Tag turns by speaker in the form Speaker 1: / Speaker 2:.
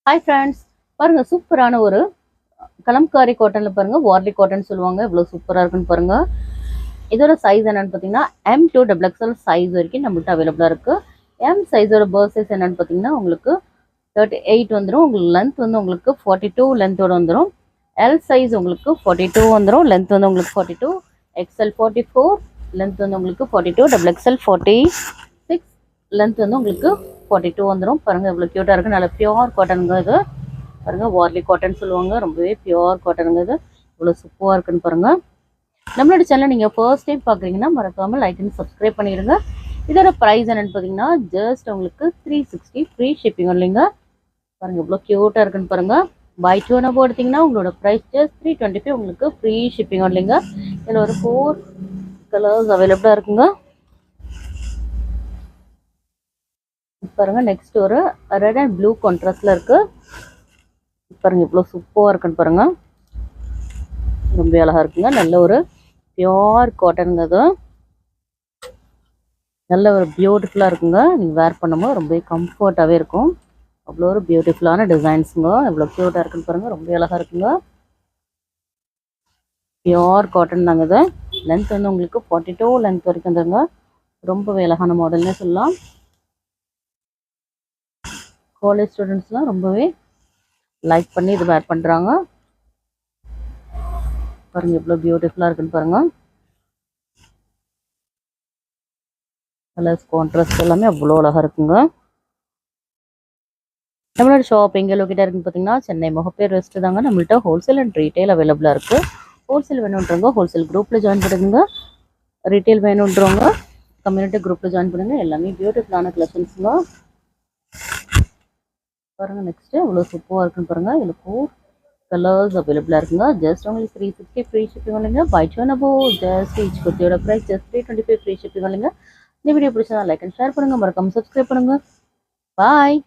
Speaker 1: Hi friends, பாருங்க சூப்பரான ஒரு கலம்காரி காட்டன்ல பாருங்க வார்லி காட்டன் சொல்லுவாங்க. இவ்வளோ சூப்பராக இருக்குன்னு பாருங்க. இதோட சைஸ் என்னன்னு பார்த்தீங்கன்னா M2 XXL சைஸ் வரைக்கும் நம்மள்ட்ட அவைலபிளாக இருக்கு. M சைஸோட பர்த் சைஸ் என்னன்னு பார்த்தீங்கன்னா உங்களுக்கு 38 வந்துடும். உங்களுக்கு லென்த் வந்து உங்களுக்கு 42 லென்த்தோட வந்துடும். எல் சைஸ் உங்களுக்கு 42 வந்துடும். லென்த் வந்து உங்களுக்கு 42. XL 44, லென்த் வந்து உங்களுக்கு 42. XXL 46, லென்த் வந்து உங்களுக்கு 42 வந்துடும். பாருங்க இவ்வளோ க்யூட்டாக இருக்குது. நல்ல பியோர் காட்டனுங்க இது. பாருங்க வார்லி காட்டன் சொல்லுவாங்க. ரொம்பவே பியோர் காட்டனுங்க இது. இவ்வளோ சூப்பராக இருக்குன்னு பாருங்க. நம்மளோட சேனல் நீங்கள் ஃபர்ஸ்ட் டைம் பார்க்குறீங்கன்னா மறக்காமல் லைக் அண்ட் சப்ஸ்கிரைப் பண்ணிடுங்க. இதோட ப்ரைஸ் என்னென்னு பார்த்தீங்கன்னா ஜஸ்ட் உங்களுக்கு 360 ஃப்ரீ ஷிப்பிங் இல்லைங்க. பாருங்கள் இவ்வளோ க்யூட்டாக இருக்குன்னு பாருங்கள். பை 2 நம்பர் எடுத்திங்கன்னா உங்களோட ப்ரைஸ் ஜஸ்ட் 325 உங்களுக்கு ஃப்ரீ ஷிப்பிங் இல்லைங்க. இதில் ஒரு 4 கலர்ஸ் அவைலபிளாக இருக்குங்க. பாருங்க நெக்ஸ்ட் ஒரு ரெட் அண்ட் ப்ளூ கான்ட்ராஸ்ட்ல இருக்கு. பாருங்க இவ்வளோ சூப்பராக இருக்குன்னு பாருங்க. ரொம்ப அழகா இருக்குங்க. நல்ல ஒரு பியோர் காட்டனுங்க அது. நல்ல ஒரு பியூட்டிஃபுல்லாக இருக்குங்க. நீங்கள் வேர் பண்ணும்போது ரொம்ப கம்ஃபர்ட்டாகவே இருக்கும். அவ்வளோ ஒரு பியூட்டிஃபுல்லான டிசைன்ஸுங்க. எவ்வளோ க்யூட்டாக இருக்குன்னு பாருங்க. ரொம்ப அழகாக இருக்குங்க. பியோர் காட்டன் தாங்க இது. லென்த் வந்து உங்களுக்கு 42 லென்த் வரைக்கும் தாங்க. ரொம்பவே அழகான மாடல்னே சொல்லலாம். காலேஜ் ஸ்டூடெண்ட்ஸ்லாம் ரொம்பவே லைக் பண்ணி இது வேர் பண்ணுறாங்க. பாருங்க எவ்வளோ பியூட்டிஃபுல்லாக இருக்குன்னு பாருங்க. கலர்ஸ் கான்ட்ராஸ்ட் எல்லாமே அவ்வளோ அழகாக இருக்குங்க. நம்மளோட ஷாப் எங்கே லொக்கேட்டாக இருக்குன்னு பார்த்தீங்கன்னா சென்னை முகப்பேர் ரெஸ்ட் தாங்க. நம்மள்ட்ட ஹோல்சேல் அண்ட் ரீட்டைல் அவைலபிளாக இருக்குது. ஹோல்சேல் வேணுன்றவங்க ஹோல்சேல் குரூப்பில் ஜாயின் பண்ணுங்க. ரீட்டைல் வேணுன்றவங்க கம்யூனிட்டி குரூப்பில் ஜாயின் பண்ணுங்கள். எல்லாமே பியூட்டிஃபுல்லான கலெக்ஷன்ஸுங்க. பாருங்கள் நெக்ஸ்ட்டு இவ்வளோ சூப்பராக இருக்குன்னு பாருங்கள். இதில் 4 கலர்ஸ் அவைலபிளாக இருக்குங்க. ஜஸ்ட் உங்களுக்கு 360 ஃப்ரீ ஷிப்பிங் இல்லைங்க. பை 2 நம்பர் ஜஸ்ட் ஈச் குர்த்தியோட ப்ரைஸ் ஜஸ்ட் 325 ஃப்ரீ ஷிப்பிங் இல்லைங்க. இந்த வீடியோ பிடிச்சா லைக் அண்ட் ஷேர் பண்ணுங்கள். மறக்காமல் சப்ஸ்கிரைப் பண்ணுங்கள். பாய்.